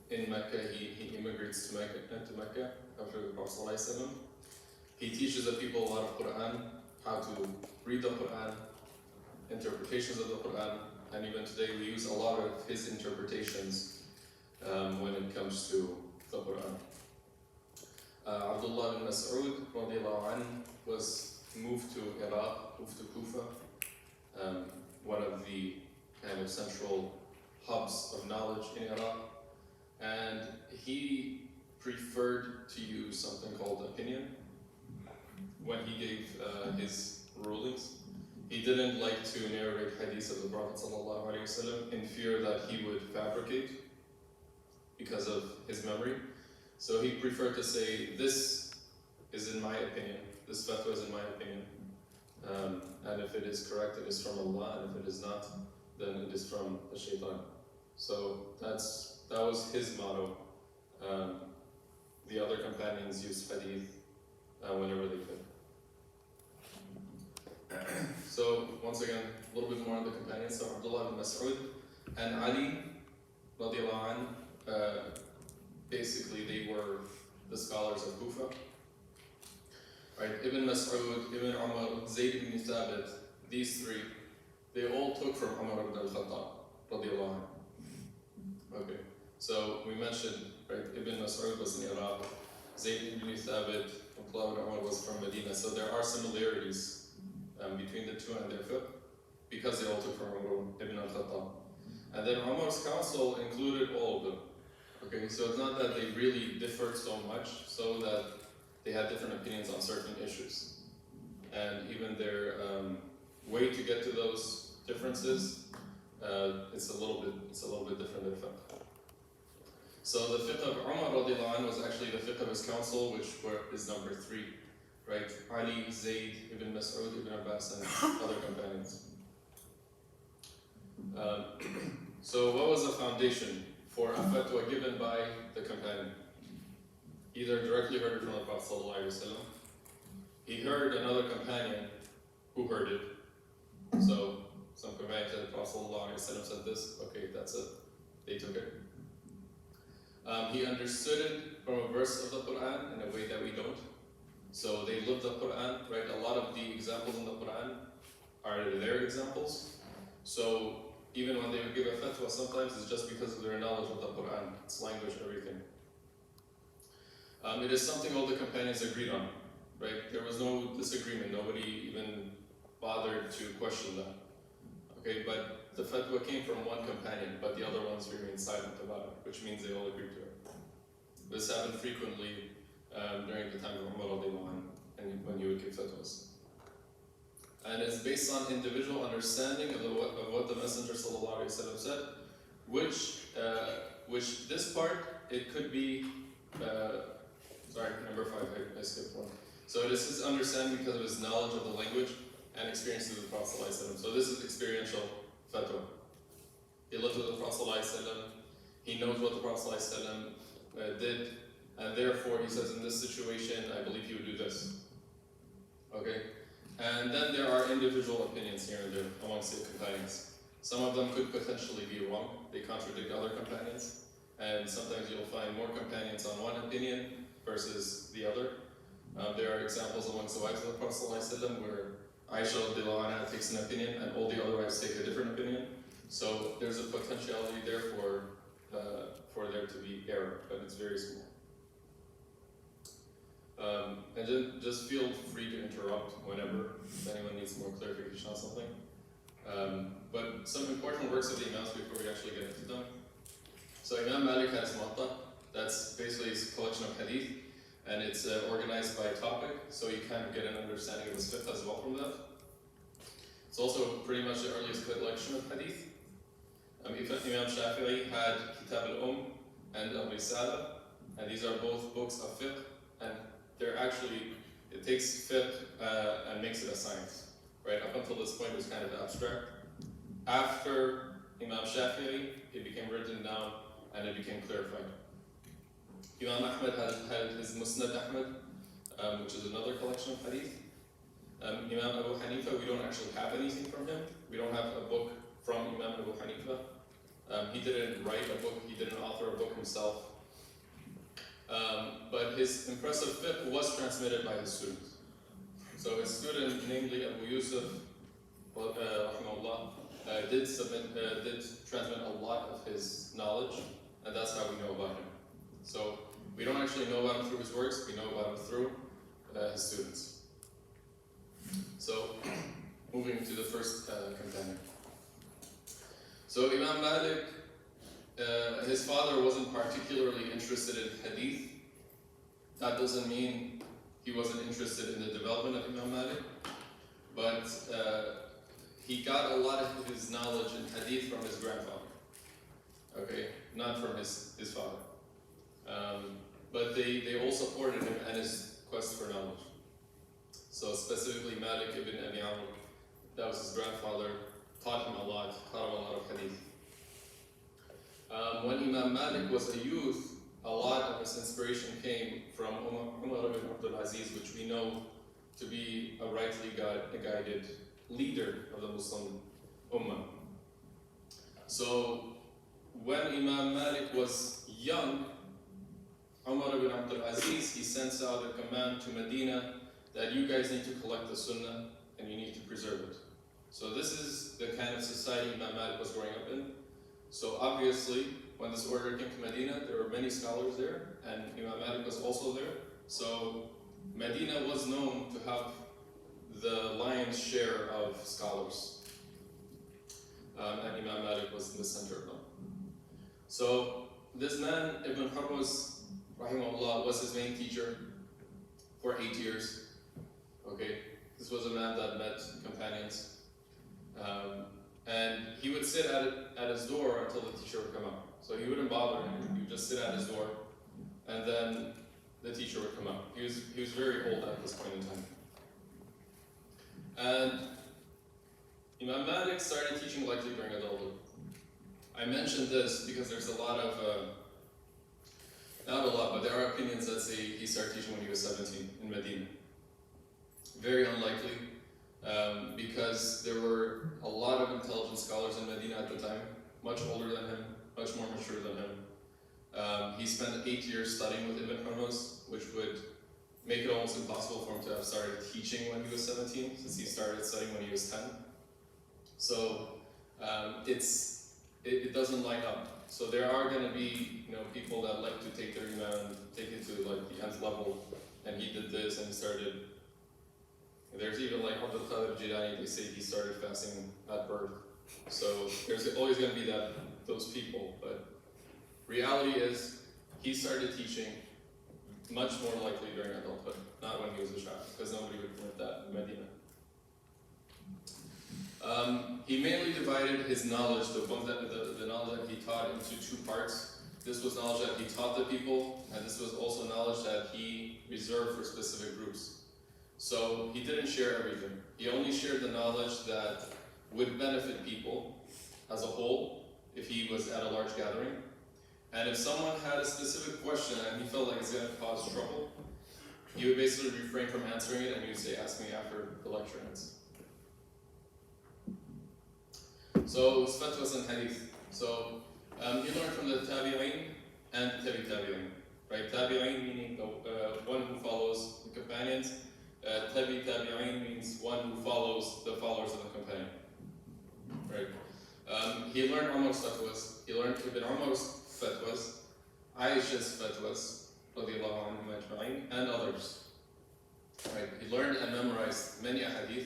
in Mecca. He immigrates to Mecca after the Prophet ﷺ. He teaches the people a lot of Quran, how to read the Quran, interpretations of the Quran, and even today we use a lot of his interpretations when it comes to the Quran. Abdullah bin Mas'ud radiallahu anhu was moved to Iraq, moved to Kufa, one of the kind of central hubs of knowledge in Iraq, and he preferred to use something called opinion when he gave his rulings. He didn't like to narrate hadith of the Prophet ﷺ in fear that he would fabricate because of his memory. So he preferred to say, this is in my opinion, this fatwa is in my opinion, and if it is correct, it is from Allah, and if it is not, then it is from the shaitan. So that was his motto. The other companions used hadith whenever they could. So once again, a little bit more on the companions. So Abdullah bin Mas'ud and Ali radiallahu anhu, basically they were the scholars of Kufa. Right, Ibn Mas'ud, Ibn Umar, Zayd ibn Thabit, these three, they all took from Umar ibn al-Khattab radiallahu anhu. Okay, so we mentioned, right, Ibn Mas'ud was in Iraq, Zayd ibn Thabit, Abdullah ibn Umar was from Medina, so there are similarities between the two and their fiqh, because they all took from Umar ibn al-Khattab. And then Umar's council included all of them. Okay, so it's not that they really differed so much, so that they had different opinions on certain issues. And even their way to get to those differences, it's a little bit different than fiqh. So the fiqh of Umar radiallahu anhu was actually the fiqh of his council, which is number 3. Right, Ali, Zayd, Ibn Mas'ud, Ibn Abbas, and other companions. So what was the foundation for a fatwa given by the companion? Either directly heard it from the Prophet ﷺ, he heard another companion who heard it. So some companion said the Prophet ﷺ said this, okay, that's it, they took it. He understood it from a verse of the Quran in a way that we don't. So they lived the Quran, right? A lot of the examples in the Quran are their examples. So even when they would give a fatwa, sometimes it's just because of their knowledge of the Quran, its language, everything. It is something all the companions agreed on, right? There was no disagreement. Nobody even bothered to question that. Okay, but the fatwa came from one companion, but the other ones remained silent about it, which means they all agreed to it. This happened frequently during the time of Umar and when you would give fatwas. And it's based on individual understanding of what the Messenger ﷺ said, which this part, it could be, sorry, number 5, I skipped one. So it is his understanding because of his knowledge of the language and experiences with the Prophet ﷺ. So this is experiential fatwa. He lived with the Prophet ﷺ, he knows what the Prophet ﷺ did, and therefore he says, in this situation, I believe he would do this. Okay? And then there are individual opinions here and there amongst the companions. Some of them could potentially be wrong. They contradict other companions. And sometimes you'll find more companions on one opinion versus the other. There are examples amongst the wives of the Prophet ﷺ where Aisha radiallahu anha takes an opinion and all the other wives take a different opinion. So there's a potentiality there for there to be error, but it's very small. And then just feel free to interrupt whenever if anyone needs more clarification on something. But some important works of the Imams before we actually get into them. So Imam Malik has Muwatta, that's basically his collection of hadith, and it's organized by topic, so you kind of get an understanding of the fiqh as well from that. It's also pretty much the earliest collection of hadith. Imam Shafi'i had Kitab and Al-Risala, and these are both books of fiqh, and they're actually, it takes fiqh and makes it a science, right? Up until this point it was kind of abstract. After Imam Shafi'i, it became written down and it became clarified. Imam Ahmad had his Musnad Ahmad, which is another collection of hadith. Imam Abu Hanifa, we don't actually have anything from him. We don't have a book from Imam Abu Hanifa. He didn't write a book, he didn't author a book himself. himself. But his impressive fiqh was transmitted by his students. So his student, namely Abu Yusuf, rahimahullah, did transmit a lot of his knowledge, and that's how we know about him. So we don't actually know about him through his works, we know about him through his students. So, moving to the first companion. So Imam Malik, his father wasn't particularly interested in hadith. That doesn't mean he wasn't interested in the development of Imam Malik, but he got a lot of his knowledge in hadith from his grandfather. Okay, not from his father. But they all supported him and his quest for knowledge. So specifically Malik ibn Abi Amr, that was his grandfather, taught him a lot of hadith. When Imam Malik was a youth, a lot of his inspiration came from Umar ibn Abdul Aziz, which we know to be a rightly guided leader of the Muslim Ummah. So when Imam Malik was young, Umar ibn Abdul Aziz, he sends out a command to Medina that you guys need to collect the Sunnah and you need to preserve it. So this is the kind of society Imam Malik was growing up in. So obviously, when this order came to Medina, there were many scholars there, and Imam Malik was also there. So Medina was known to have the lion's share of scholars. And Imam Malik was in the center of them. So this man, Ibn Hurmuz, rahimahullah, was his main teacher for 8 years. Okay, this was a man that met companions. And he would sit at his door until the teacher would come out. So he wouldn't bother him, he would just sit at his door, and then the teacher would come out. He was very old at this point in time. And Imam Malik started teaching likely during adulthood. I mentioned this because there's a lot of, not a lot, but there are opinions that say he started teaching when he was 17 in Medina. Very unlikely, because there were a lot of intelligent scholars in Medina at the time, much older than him, much more mature than him. He spent 8 years studying with Ibn Hurmuz, which would make it almost impossible for him to have started teaching when he was 17, since he started studying when he was 10. So it doesn't line up. So there are going to be people that like to take their iman and take it to like the nth level, and he did this and he started. There's even like Abdul Qadir Jilani, they say he started fasting at birth. So there's always going to be those people, but reality is he started teaching much more likely during adulthood, not when he was a child, because nobody would permit that in Medina. He mainly divided his knowledge, the knowledge that he taught, into two parts. This was knowledge that he taught the people, and this was also knowledge that he reserved for specific groups. So he didn't share everything. He only shared the knowledge that would benefit people as a whole if he was at a large gathering. And if someone had a specific question and he felt like it's going to cause trouble, he would basically refrain from answering it and he would say, ask me after the lecture ends. So, fatwas and hadith. So, you learn from the tabi'in and tabi tabi'in. Right? Tabi'in meaning the one who follows the companions. Tabi tabi'in means one who follows the followers of the companion. Right? He learned Umar's fatwas. He learned Ibn Umar's fatwas, Aisha's fatwas, radiyallahu anhum ajma'in, and others. Right? He learned and memorized many ahadith,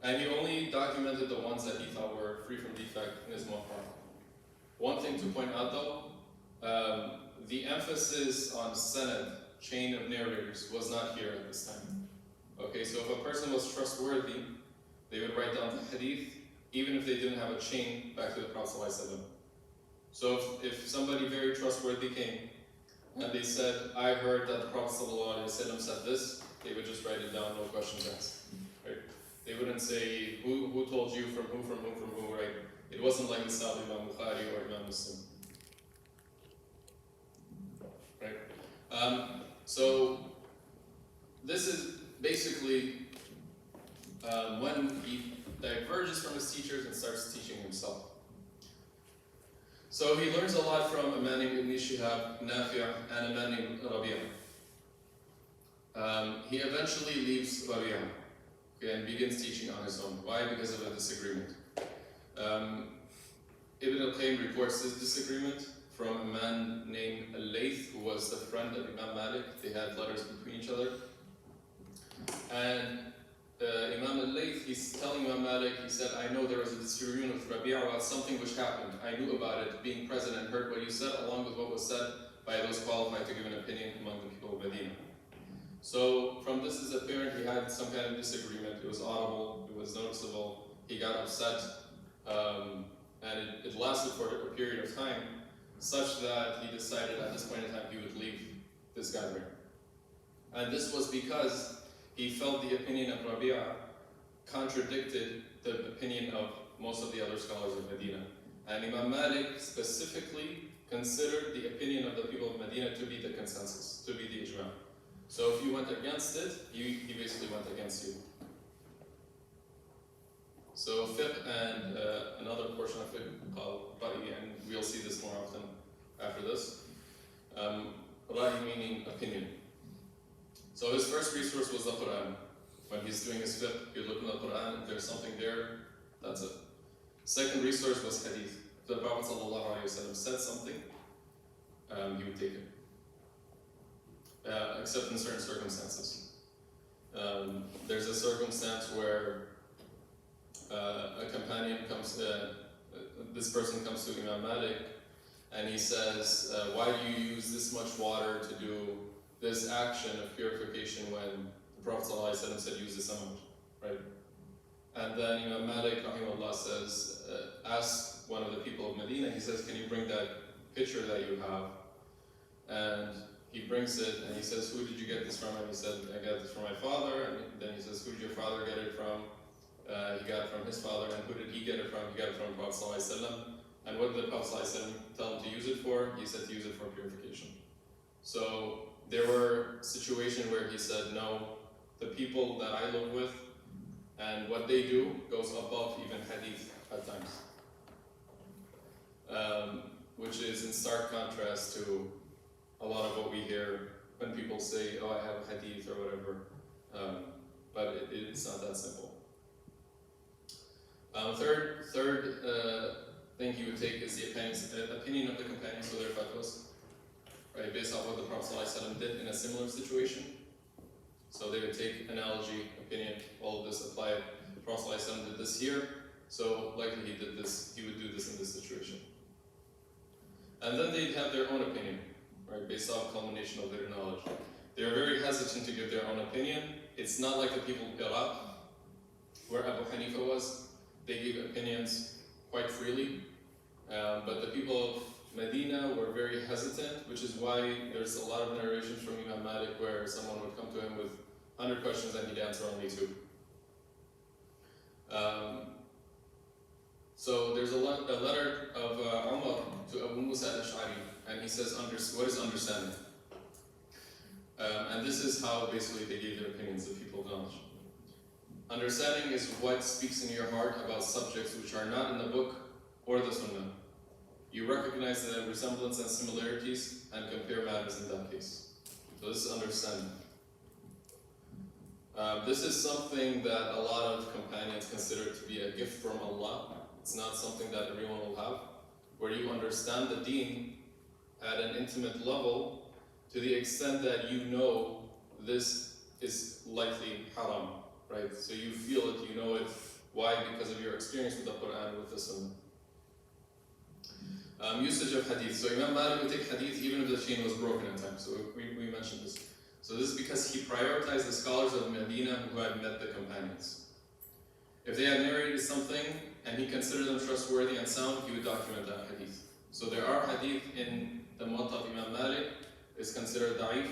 and he only documented the ones that he thought were free from defect in his muwatta. One thing to point out though, the emphasis on sanad, chain of narrators, was not here at this time. Okay, so if a person was trustworthy, they would write down the hadith, even if they didn't have a chain back to the Prophet ﷺ. So if somebody very trustworthy came and they said, I heard that the Prophet ﷺ said this, they would just write it down, no questions asked. Right? They wouldn't say who told you from who, right? It wasn't like the style of Imam Bukhari or Imam Muslim. Right? So this is basically when he diverges from his teachers and starts teaching himself. So he learns a lot from a man named Ibn Shihab, Nafi', and a man named Rabi'a. He eventually leaves Rabi'a, okay, and begins teaching on his own. Why? Because of a disagreement. Ibn al-Qayyim reports this disagreement from a man named Al-Layth, who was the friend of Imam Malik. They had letters between each other. And Imam Al-Layth, he's telling Imam Malik, he said, I know there was a disagreement with Rabi'a about something which happened. I knew about it, being present and heard what you said, along with what was said by those qualified to give an opinion among the people of Medina. So from this is apparent he had some kind of disagreement. It was audible, it was noticeable, he got upset, and it lasted for a period of time, such that he decided at this point in time he would leave this gathering. And this was because he felt the opinion of Rabi'a contradicted the opinion of most of the other scholars of Medina. And Imam Malik specifically considered the opinion of the people of Medina to be the consensus, to be the ijma'. So if you went against it, he basically went against you. So fiqh and another portion of fiqh called ra'i, and we'll see this more often after this. Ra'i meaning opinion. So his first resource was the Quran. When he's doing his fiqh, he would look in the Quran, if there's something there, that's it. Second resource was hadith. If the Prophet ﷺ said something, he would take it. Except in certain circumstances. There's a circumstance where a companion comes, this person comes to Imam Malik, and he says, why do you use this much water to do this action of purification when the Prophet ﷺ said use this amount, right? And then Imam Malik, rahimahullah, says, ask one of the people of Medina, he says, can you bring that picture that you have? And he brings it, and he says, who did you get this from? And he said, I got this from my father. And then he says, who did your father get it from? He got it from his father. And who did he get it from? He got it from the Prophet ﷺ. And what did the Prophet ﷺ tell him to use it for? He said to use it for purification. So there were situations where he said, no, the people that I live with and what they do goes above even hadith at times. Which is in stark contrast to a lot of what we hear when people say, oh, I have a hadith or whatever. But it's not that simple. Third thing he would take is the opinion of the companions, so their fatwas, right, based off what the Prophet ﷺ did in a similar situation. So they would take analogy, opinion, all of this, apply it. The Prophet ﷺ did this here, so likely he did this, he would do this in this situation. And then they'd have their own opinion, right, based off culmination of their knowledge. They're very hesitant to give their own opinion. It's not like the people of Iraq, where Abu Hanifa was. They gave opinions quite freely, but the people of Medina were very hesitant, which is why there's a lot of narrations from Imam Malik where someone would come to him with 100 questions and he'd answer only 2. So there's a letter of Umar to Abu Musa al-Ash'ari, and he says, what is understanding? And this is how basically they gave their opinions, the people of knowledge. Understanding is what speaks in your heart about subjects which are not in the book or the Sunnah. You recognize the resemblance and similarities and compare matters in that case. So this is understanding. This is something that a lot of companions consider to be a gift from Allah. It's not something that everyone will have, where you understand the deen at an intimate level to the extent that you know this is likely haram, right? So you feel it, you know it. Why? Because of your experience with the Quran, with the Sunnah. Usage of hadith. So Imam Malik would take hadith even if the chain was broken in time. So we mentioned this. So this is because he prioritized the scholars of Medina who had met the companions. If they had narrated something and he considered them trustworthy and sound, he would document that hadith. So there are hadith in the Muwatta of Imam Malik, is considered da'if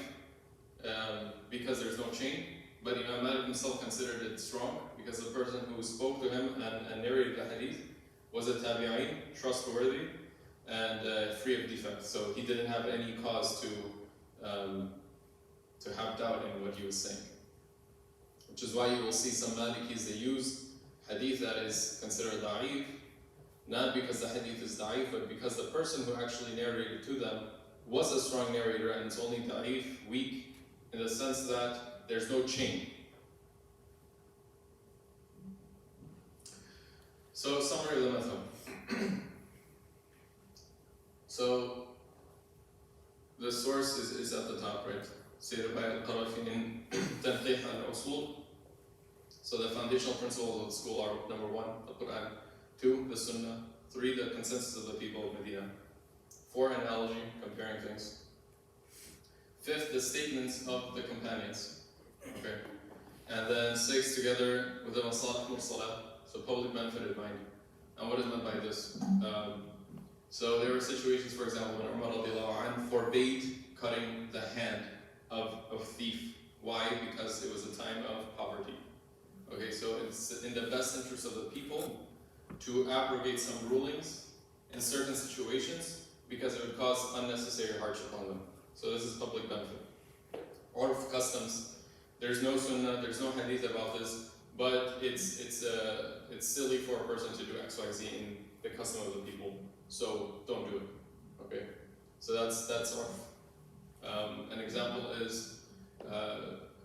because there's no chain, but Imam Malik himself considered it strong because the person who spoke to him and narrated the hadith was a tabi'in, trustworthy, and free of defects. So he didn't have any cause to have doubt in what he was saying. Which is why you will see some Malikis, they use hadith that is considered da'if, not because the hadith is da'if, but because the person who actually narrated to them was a strong narrator and it's only da'if, weak, in the sense that there's no chain. So, summary of the madhhab. So, the source is at the top, right? Stated by Al-Qarafi in Tanqih al-Usul. So the foundational principles of the school are: number 1, the Quran; 2, the Sunnah; 3, the consensus of the people of Medina; 4, analogy, comparing things; 5th, the statements of the companions. Okay, and then 6, together with the masalih mursalah, so public benefit in mind. And what is meant by this? So there were situations, for example, when Umar radiallahu anh forbade cutting the hand of a thief. Why? Because it was a time of poverty. Okay, so it's in the best interest of the people to abrogate some rulings in certain situations because it would cause unnecessary hardship on them. So this is public benefit. Or of customs, there's no sunnah, there's no hadith about this, but it's silly for a person to do X, Y, Z in the custom of the people. So don't do it. Okay, so that's an example is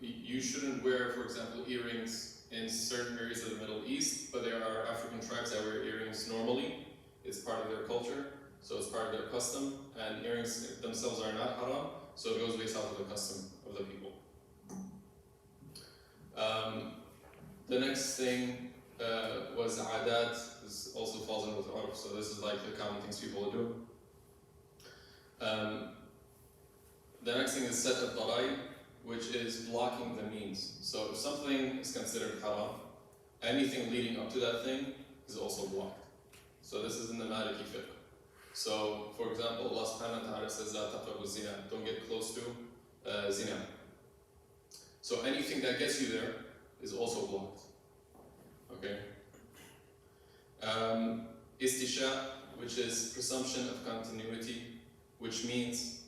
you shouldn't wear, for example, earrings in certain areas of the Middle East, but there are African tribes that wear earrings normally. It's part of their culture, so it's part of their custom, and earrings themselves are not haram, so it goes based off of the custom of the people. The next thing was adat. This also falls in with urf, so this is like the common things people do. The next thing is set al-darai, which is blocking the means. So if something is considered haram, anything leading up to that thing is also blocked. So this is in the Maliki fiqh. So, for example, Allah subhanahu wa ta'ala says, "La taqrabu zina," don't get close to zina. So anything that gets you there is also blocked. Okay. Istisha, which is presumption of continuity, which means,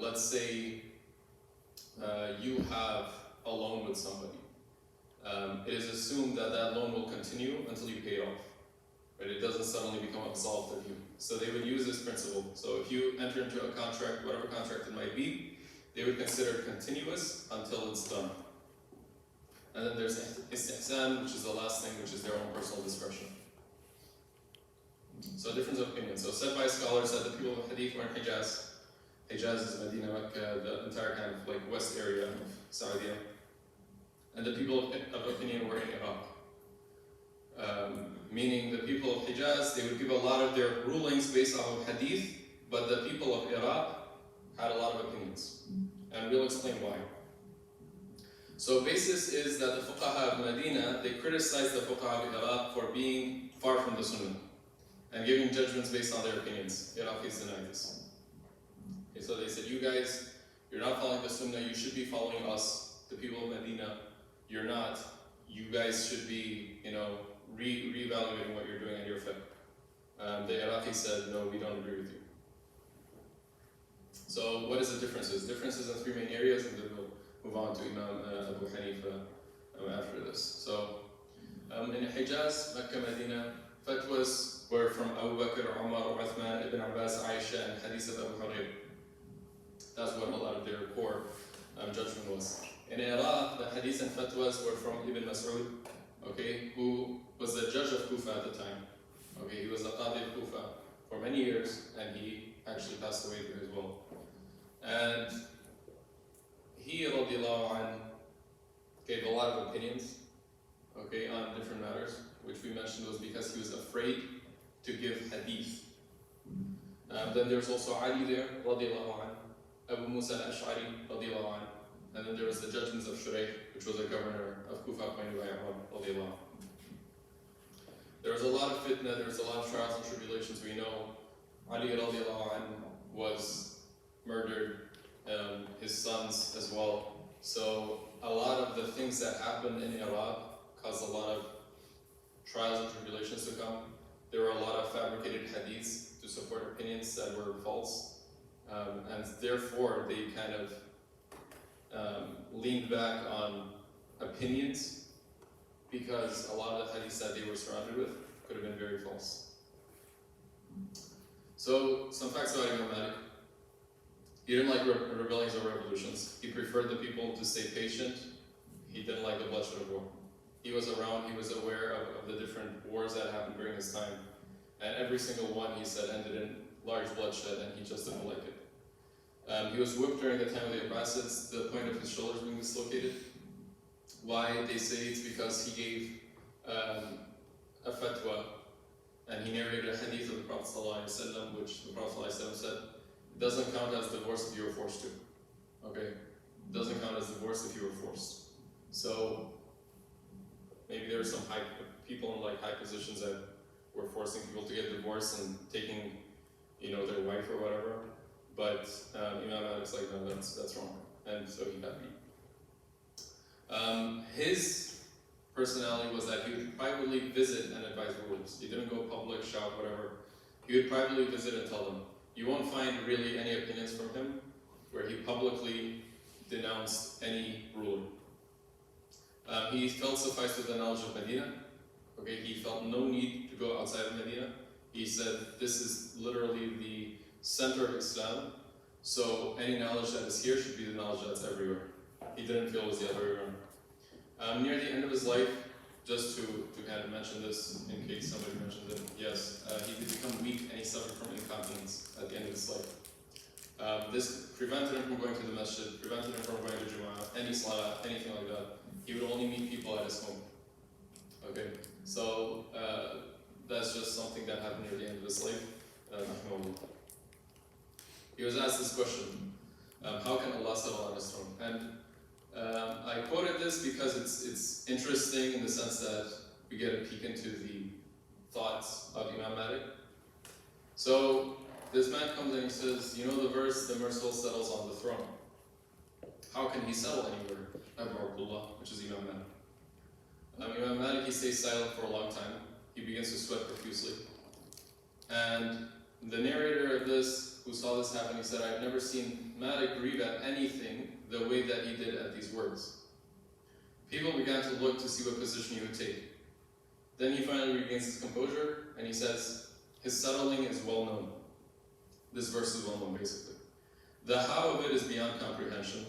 let's say you have a loan with somebody. It is assumed that that loan will continue until you pay it off. Right? It doesn't suddenly become absolved of you. So they would use this principle. So if you enter into a contract, whatever contract it might be, they would consider it continuous until it's done. And then there's istihsan, which is the last thing, which is their own personal discretion. So difference of opinion. So said by scholars that the people of Hadith were in Hijaz. Hijaz is Medina, Mecca, the entire kind of like west area of Saudi. And the people of opinion were in Iraq. Meaning the people of Hijaz, they would give a lot of their rulings based off of Hadith, but the people of Iraq had a lot of opinions. And we'll explain why. So basis is that the fuqaha of Medina, they criticized the fuqaha of Iraq for being far from the Sunnah and giving judgments based on their opinions. Iraqis denied this. Okay, so they said, you guys, you're not following the Sunnah, you should be following us, the people of Medina. You're not. You guys should be, re-evaluating what you're doing in your fiqh. The Iraqis said, no, we don't agree with you. So what is the differences? Differences in 3 main areas, and then we'll move on to Imam Abu Hanifa after this. So in Hijaz, Mecca, Medina, fatwas were from Abu Bakr, Umar, Uthman, Ibn Abbas, Aisha, and Hadith of Abu Hurairah. That's what a lot of their core judgment was. In Iraq, the Hadith and fatwas were from Ibn Mas'ud, okay, who was the judge of Kufa at the time. Okay, he was the Qadi of Kufa for many years, and he actually passed away there as well. And he, radiallahu anh, gave a lot of opinions, okay, on different matters, which we mentioned was because he was afraid to give hadith. Then there's also Ali there, radiallahu anh, Abu Musa al-Ash'ari, radiallahu anh, and then there was the judgments of Shuraih, which was a governor of Kufa, appointed by Umar, radiallahu anh. There was a lot of fitna, there was a lot of trials and tribulations. We know Ali radiallahu anh was murdered, his sons as well. So a lot of the things that happened in Iraq caused a lot of trials and tribulations to come. There were a lot of fabricated hadiths to support opinions that were false. And therefore they kind of leaned back on opinions because a lot of the hadiths that they were surrounded with could have been very false. So some facts about Imam Malik. He didn't like rebellions or revolutions. He preferred the people to stay patient. He didn't like the bloodshed of war. He was around, he was aware of the different wars that happened during his time. And every single one, he said, ended in large bloodshed, and he just didn't like it. He was whipped during the time of the Abbasids, to the point of his shoulders being dislocated. Why? They say it's because he gave a fatwa, and he narrated a hadith of the Prophet ﷺ, which the Prophet ﷺ said, it doesn't count as divorce if you were forced to. Okay? It doesn't count as divorce if you were forced. So, maybe there are some people in high positions that were forcing people to get divorced and taking, their wife or whatever. But Imam Malik's like, no, that's wrong. And so he got beat. His personality was that he would privately visit and advise rulers. He didn't go public, shout, whatever. He would privately visit and tell them. You won't find really any opinions from him where he publicly denounced any ruler. He felt sufficed with the knowledge of Medina. Okay, he felt no need to go outside of Medina. He said, this is literally the center of Islam, so any knowledge that is here should be the knowledge that's everywhere. He didn't feel it was the other way around. Near the end of his life, just to kind of mention this, in case somebody mentioned it, yes, he did become weak and he suffered from incontinence at the end of his life. This prevented him from going to the masjid, prevented him from going to Jumu'ah, any salah, anything like that. He would only meet people at his home. Okay, so that's just something that happened near the end of his life. He was asked this question, how can Allah settle on his throne? And I quoted this because it's interesting in the sense that we get a peek into the thoughts of Imam Malik. So this man comes and he says, you know the verse, the merciful settles on the throne. How can he settle anywhere? Abu Abdullah, which is Imam Malik. Imam Malik, he stays silent for a long time. He begins to sweat profusely. And the narrator of this, who saw this happen, he said, I've never seen Malik grieve at anything the way that he did at these words. People began to look to see what position he would take. Then he finally regains his composure, and he says, his settling is well known. This verse is well known, basically. The how of it is beyond comprehension.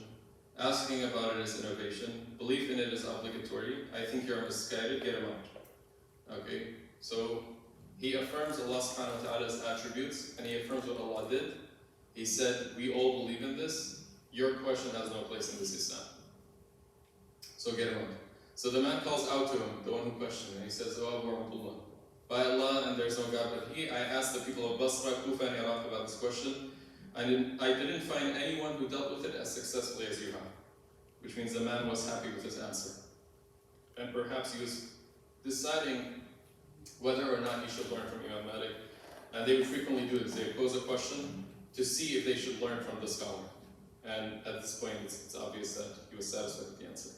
Asking about it is innovation. Belief in it is obligatory. I think you're misguided, get him out. Okay, so he affirms Allah subhanahu wa ta'ala's attributes, and he affirms what Allah did. He said, we all believe in this. Your question has no place in this Islam. So get him out. So the man calls out to him, the one who questioned him, and he says, oh Abu Abdullah, by Allah and there's no God but He, I asked the people of Basra, Kufa and Iraq about this question. I didn't find anyone who dealt with it as successfully as you have. Which means the man was happy with his answer. And perhaps he was deciding whether or not he should learn from Imam Malik. And they would frequently do this. They would pose a question to see if they should learn from the scholar. And at this point, it's obvious that he was satisfied with the answer.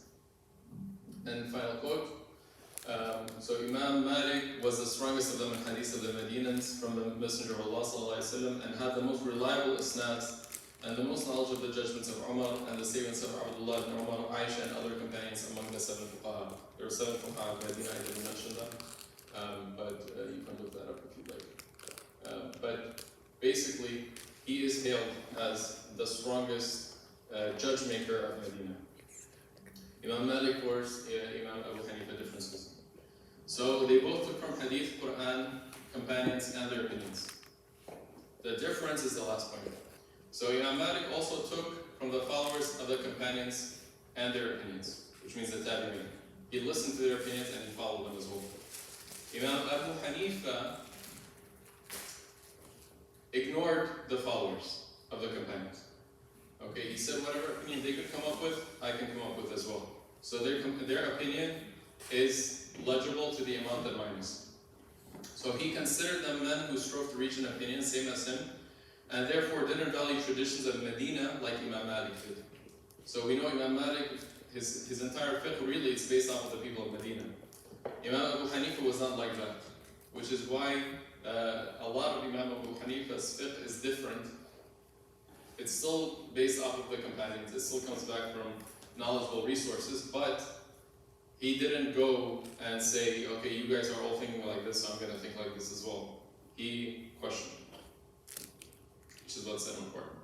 And final quote. So Imam Malik was the strongest of the hadith of the Medinans from the Messenger of Allah ﷺ, and had the most reliable isnads and the most knowledge of the judgments of Umar and the statements of Abdullah ibn Umar, Aisha, and other companions among the 7 fuqaha. There were 7 fuqaha of Medina, I didn't mention them, but you can look that up if you'd like. But basically, he is hailed as the strongest judge maker of Medina. Imam Malik, of course, Imam Abu Hanifa, differences. So they both took from Hadith, Quran, companions, and their opinions. The difference is the last point. So Imam Malik also took from the followers of the companions and their opinions, which means the tabi'in. He listened to their opinions and he followed them as well. Imam Abu Hanifa ignored the followers of the companions. Okay, he said whatever opinion they could come up with, I can come up with as well. So their opinion is legible to the amount that mine is. So he considered them men who strove to reach an opinion, same as him, and therefore didn't value traditions of Medina like Imam Malik did. So we know Imam Malik, his entire fiqh really is based off of the people of Medina. Imam Abu Hanifa was not like that, which is why a lot of Imam Abu Hanifa's fiqh is different. It's still based off of the companions, it still comes back from knowledgeable resources, but he didn't go and say, okay, you guys are all thinking like this, so I'm going to think like this as well. He questioned, which is what's important.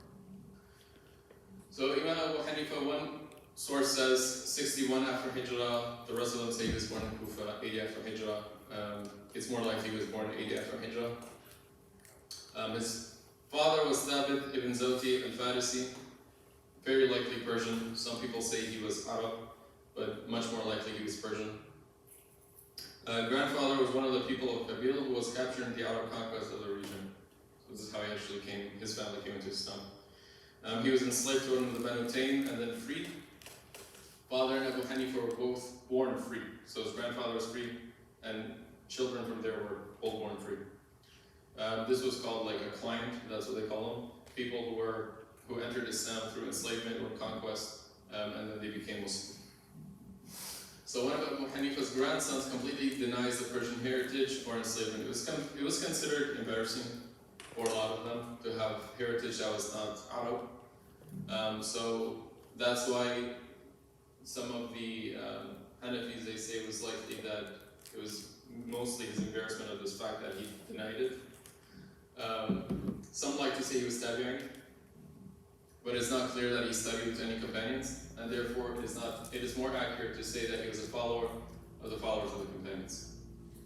So Imam Abu Hanifa, one source says 61 after Hijrah, the rest of them say he was born in Kufa, 80 after Hijrah. It's more likely he was born 80 after Hijrah. His father was Thabit ibn Zawti al-Farisi, very likely Persian. Some people say he was Arab, but much more likely he was Persian. Grandfather was one of the people of Qabil who was captured in the Arab conquest of the region. So this is how he actually came, his family came into Islam. He was enslaved to one of the Banu Taym and then freed. Father and Abu Hanifa were both born free. So his grandfather was free, and children from there were all born free. This was called like a client, that's what they call them. People who entered Islam through enslavement or conquest, and then they became Muslim. So one of Abu Hanifa's grandsons completely denies the Persian heritage or enslavement. It was considered embarrassing for a lot of them to have heritage that was not Arab. So that's why some of the Hanafis, they say it was likely that it was mostly his embarrassment of this fact that he denied it. Some like to say he was tabi'in, but it's not clear that he studied with any companions, and therefore it is more accurate to say that he was a follower of the followers of the companions.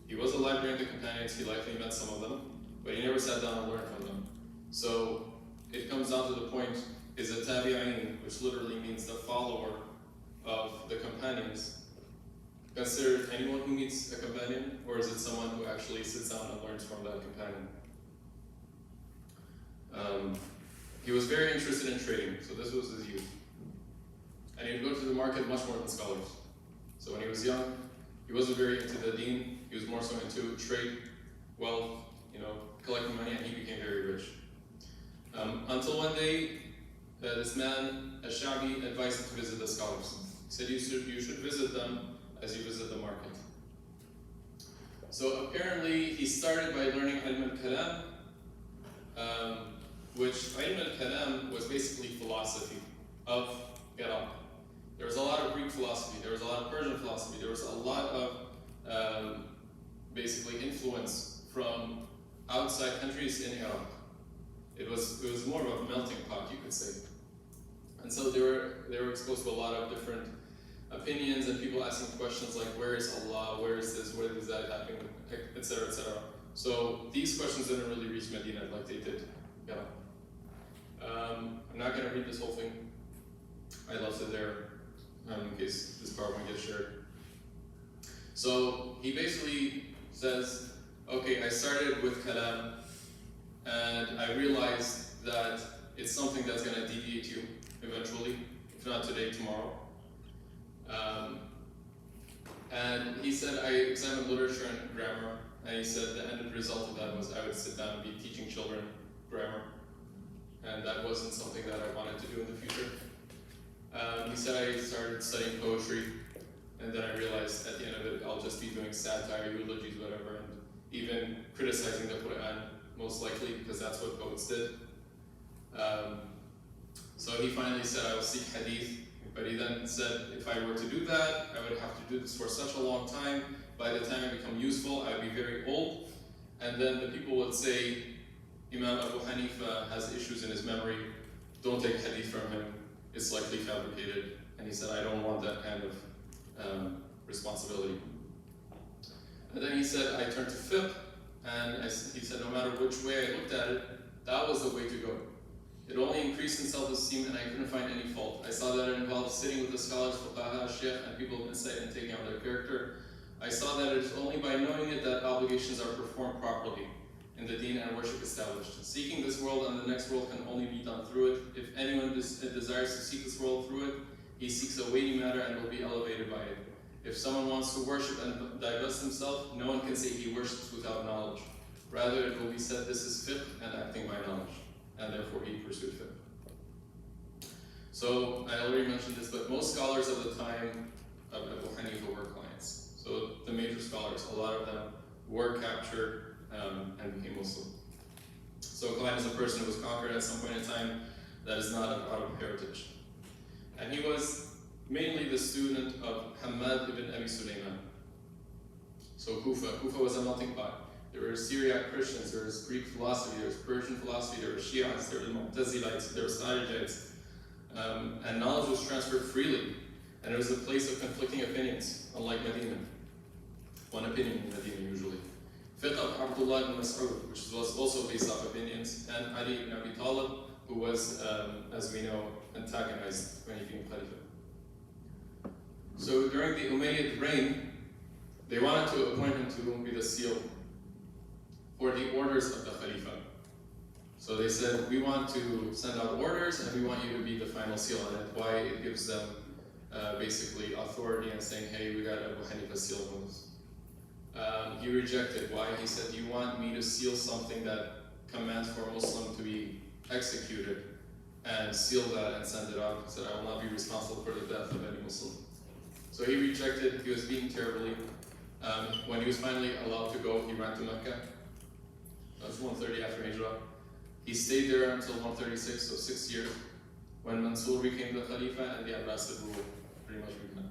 He was alive during the companions, he likely met some of them, but he never sat down and learned from them. So it comes down to the point, is a tabi'in, which literally means the follower of the companions, considered anyone who meets a companion, or is it someone who actually sits down and learns from that companion? He was very interested in trading, so this was his youth. And he would go to the market much more than scholars. So when he was young, he wasn't very into the deen, he was more so into trade, wealth, collecting money, and he became very rich. Until one day, this man, Ash-Sha'bi, advised him to visit the scholars. He said, you should visit them as you visit the market. So apparently, he started by learning Ilm al-Kalam, which Ilm al-Kalam was basically philosophy of Iraq. There was a lot of Greek philosophy, there was a lot of Persian philosophy, there was a lot of basically influence from outside countries in Iraq. It was more of a melting pot, you could say. And so they were exposed to a lot of different opinions and people asking questions like, where is Allah, where is this, where is that happening, etc., etc. So these questions didn't really reach Medina like they did. Yeah. I'm not going to read this whole thing. I left it there in case this PowerPoint gets shared. So he basically says, okay, I started with Kalam, and I realized that it's something that's going to deviate you eventually, if not today, tomorrow. And he said, I examined literature and grammar, and he said the end result of that was I would sit down and be teaching children grammar, and that wasn't something that I wanted to do in the future. He said I started studying poetry, and then I realized at the end of it, I'll just be doing satire, eulogies, whatever, and even criticizing the Quran, most likely, because that's what poets did. So he finally said, I will seek hadith, but he then said, if I were to do that, I would have to do this for such a long time. By the time I become useful, I would be very old, and then the people would say, Imam Abu Hanifa has issues in his memory, don't take hadith from him, it's likely fabricated. And he said, I don't want that kind of responsibility. And then he said, I turned to fiqh, and he said, no matter which way I looked at it, that was the way to go. It only increased in self-esteem, and I couldn't find any fault. I saw that it involved sitting with the scholars, fuqaha, shaykh, and people of insight and taking on their character. I saw that it is only by knowing it that obligations are performed properly in the deen and worship established. Seeking this world and the next world can only be done through it. If anyone desires to seek this world through it, he seeks a weighty matter and will be elevated by it. If someone wants to worship and divest himself, no one can say he worships without knowledge. Rather, it will be said this is fiqh and acting by knowledge, and therefore he pursued fiqh. So, I already mentioned this, but most scholars of the time of Abu Hanifa were clients. So the major scholars, a lot of them were captured and became Muslim. So a client is a person who was conquered at some point in time that is not of Arab heritage. And he was mainly the student of Hamad ibn Abi Sulaiman. So Kufa was a melting pot. There were Syriac Christians, there was Greek philosophy, there was Persian philosophy, there were Shiites, there were Mu'tazilites, there were Kharijites, and knowledge was transferred freely, and it was a place of conflicting opinions, unlike Medina. One opinion in Medina usually. Fiqh of Abdullah ibn Mas'ud, which was also based off opinions, and Ali ibn Abi Talib, who was, as we know, antagonized when he became Khalifa. So during the Umayyad reign, they wanted to appoint him to be the seal for the orders of the Khalifa. So they said, we want to send out orders and we want you to be the final seal on it. Why? It gives them basically authority and saying, hey, we got Abu Hanifa seal on this. He rejected. Why? He said, you want me to seal something that commands for a Muslim to be executed and seal that and send it out. He said, I will not be responsible for the death of any Muslim. So he rejected. He was beaten terribly. When he was finally allowed to go, he ran to Mecca. That was 130 after Hijrah. He stayed there until 136, so 6 years, when Mansur became the Khalifa and the Abbasid rule pretty much began.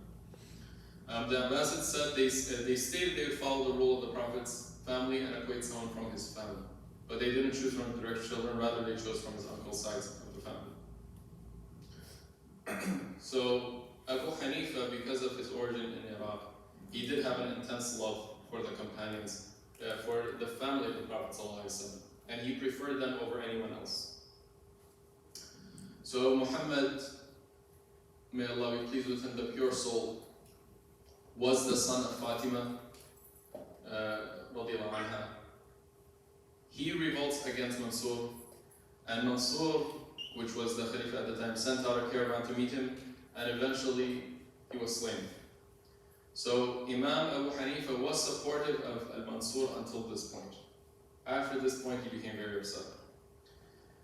The Abbasids said they stated they would follow the rule of the Prophet's family and equate someone from his family. But they didn't choose from direct children, rather they chose from his uncle's sides of the family. So Abu Hanifa, because of his origin in Iraq, he did have an intense love for the companions, for the family of the Prophet ﷺ, and he preferred them over anyone else. So Muhammad, may Allah be pleased with him, the pure soul, was the son of Fatima, radiallahu anha. He revolts against Mansur, and Mansur, which was the Khalifa at the time, sent out a caravan to meet him, and eventually he was slain. So Imam Abu Hanifa was supportive of al-Mansur until this point. After this point, he became very upset.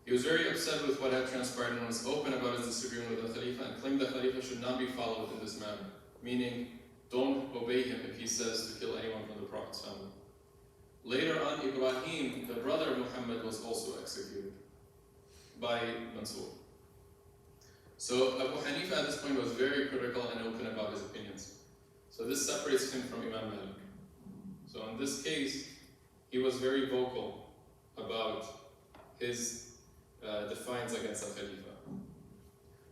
He was very upset with what had transpired and was open about his disagreement with the Khalifa and claimed the Khalifa should not be followed in this matter, meaning don't obey him if he says to kill anyone from the Prophet's family. Later on, Ibrahim, the brother of Muhammad, was also executed by Mansur. So Abu Hanifa at this point was very critical and open about his opinions. So this separates him from Imam Malik. So in this case, he was very vocal about his defiance against the Khalifa.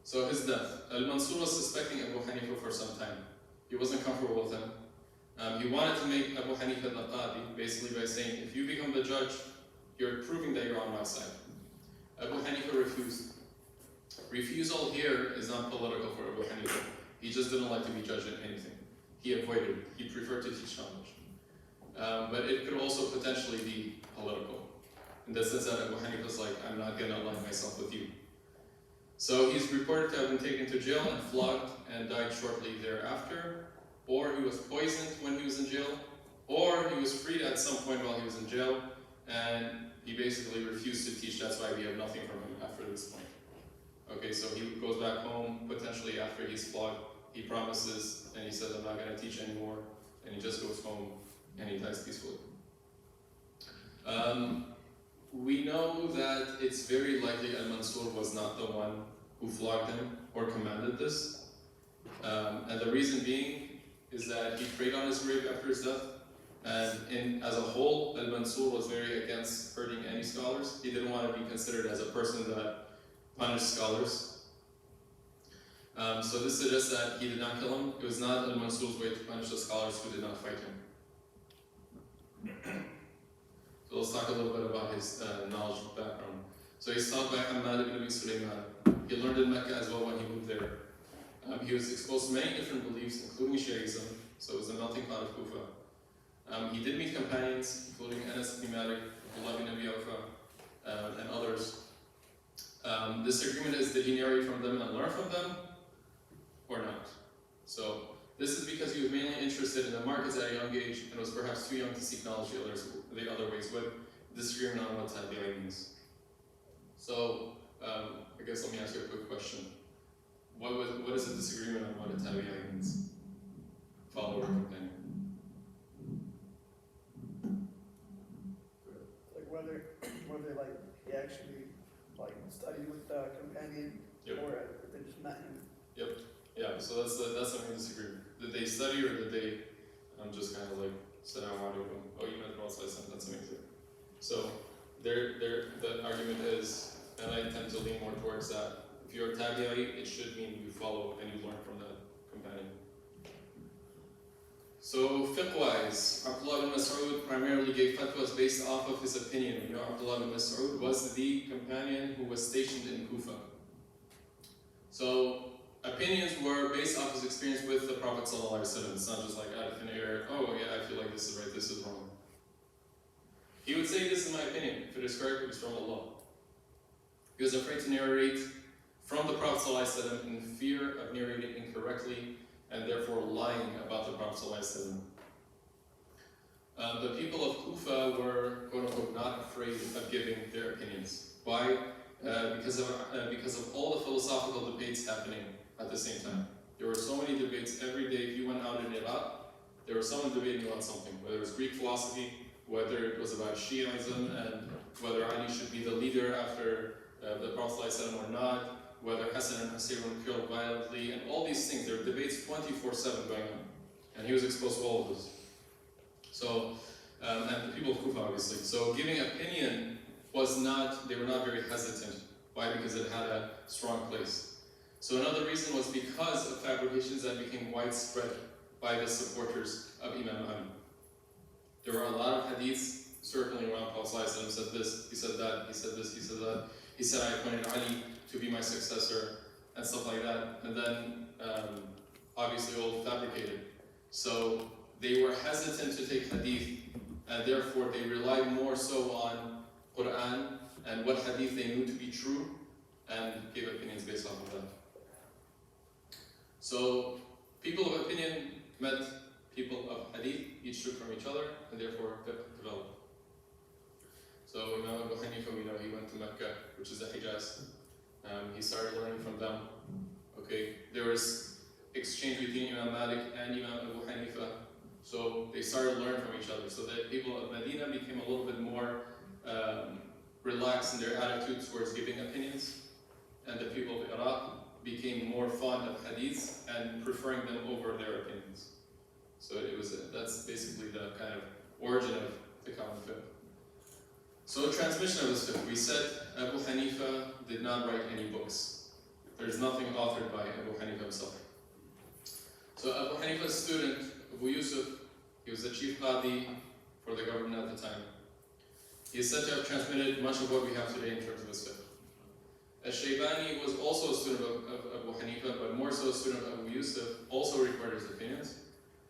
So his death. Al-Mansur was suspecting Abu Hanifa for some time. He wasn't comfortable with him. He wanted to make Abu Hanifa the qadi, basically by saying, if you become the judge, you're proving that you're on my side. Abu Hanifa refused. Refusal here is not political for Abu Hanifa. He just didn't like to be judged in anything. He avoided it. He preferred to teach knowledge. But it could also potentially be political, in the sense that Abu Hanifa was like, I'm not going to align myself with you. So he's reported to have been taken to jail and flogged and died shortly thereafter, or he was poisoned when he was in jail, or he was freed at some point while he was in jail, and he basically refused to teach. That's why we have nothing from him after this point. Okay, so he goes back home, potentially after he's flogged, he promises, and he says, I'm not going to teach anymore, and he just goes home, and he dies peacefully. We know that it's very likely Al-Mansur was not the one who flogged him or commanded this. And the reason being is that he prayed on his grave after his death. And as a whole, Al-Mansur was very against hurting any scholars. He didn't want to be considered as a person that punished scholars. So this suggests that he did not kill him. It was not Al-Mansur's way to punish the scholars who did not fight him. So let's talk a little bit about his knowledge background. So he's taught by Hamad ibn Abi Sulaiman. He learned in Mecca as well when he moved there. He was exposed to many different beliefs, including Shi'ism, so it was a melting pot of Kufa. He did meet companions, including Anas ibn Malik, Abdullah ibn Abi Awfa, and others. Disagreement is, did he narrate from them and learn from them, or not? So this is because he was mainly interested in the markets at a young age and was perhaps too young to seek knowledge the other ways, with disagreement on what tabi'i means. So I guess let me ask you a quick question. What is a disagreement on what a tabi'i means? Follower or companion? Like whether like he actually like studied with the companion, Yep. or if they just met him. Yep. Yeah. So that's the main disagreement. Did they study or did they just kind of like Assalamu alaikum? Oh, you met Prophet ﷺ. That's amazing. So the argument is, and I tend to lean more towards that If you're a tabi'i, it should mean you follow and you learn from the companion. So fiqh-wise, Abdullah bin Mas'ud primarily gave fatwas based off of his opinion. You know, Abdullah bin Mas'ud was the companion who was stationed in Kufa. So opinions were based off his experience with the Prophet ﷺ. It's not just like out of thin air, oh yeah, I feel like this is right, this is wrong. He would say, this is my opinion. If it is correct, it is from Allah. He was afraid to narrate from the Prophet ﷺ in fear of narrating incorrectly and therefore lying about the Prophet ﷺ. The people of Kufa were, quote unquote, not afraid of giving their opinions. Why? Because of all the philosophical debates happening at the same time. There were so many debates every day. If you went out in Iraq, there was someone debating about something, whether it was Greek philosophy, whether it was about Shi'ism, and whether Ali should be the leader after the Prophet ﷺ or not, whether Hassan and Hussein were killed violently, and all these things. There were debates 24/7 going on, and he was exposed to all of this. So, and the people of Kufa, obviously. So giving opinion they were not very hesitant. Why? Because it had a strong place. So another reason was because of fabrications that became widespread by the supporters of Imam Ali. There were a lot of hadiths circling around. Prophet ﷺ said this, he said that, he said this, he said that. He said, I appointed Ali to be my successor, and stuff like that. And then, obviously, all fabricated. So they were hesitant to take hadith, and therefore they relied more so on Quran and what hadith they knew to be true, and gave opinions based off of that. So people of opinion met people of hadith, each took from each other, and therefore developed. So Imam Abu Hanifa, we know he went to Mecca, which is the Hijaz. He started learning from them. Okay, there was exchange between Imam Malik and Imam Abu Hanifa. So they started learning from each other. So the people of Medina became a little bit more relaxed in their attitude towards giving opinions. And the people of Iraq became more fond of hadiths and preferring them over their opinions. So that's basically the kind of origin of the common fiqh. So transmission of this fiqh, we said Abu Hanifa did not write any books. There's nothing authored by Abu Hanifa himself. So Abu Hanifa's student, Abu Yusuf, he was the chief qadi for the government at the time. He is said to have transmitted much of what we have today in terms of his fiqh. Al-Shaybani was also a student of Abu Hanifa, but more so a student of Abu Yusuf, also recorded his opinions.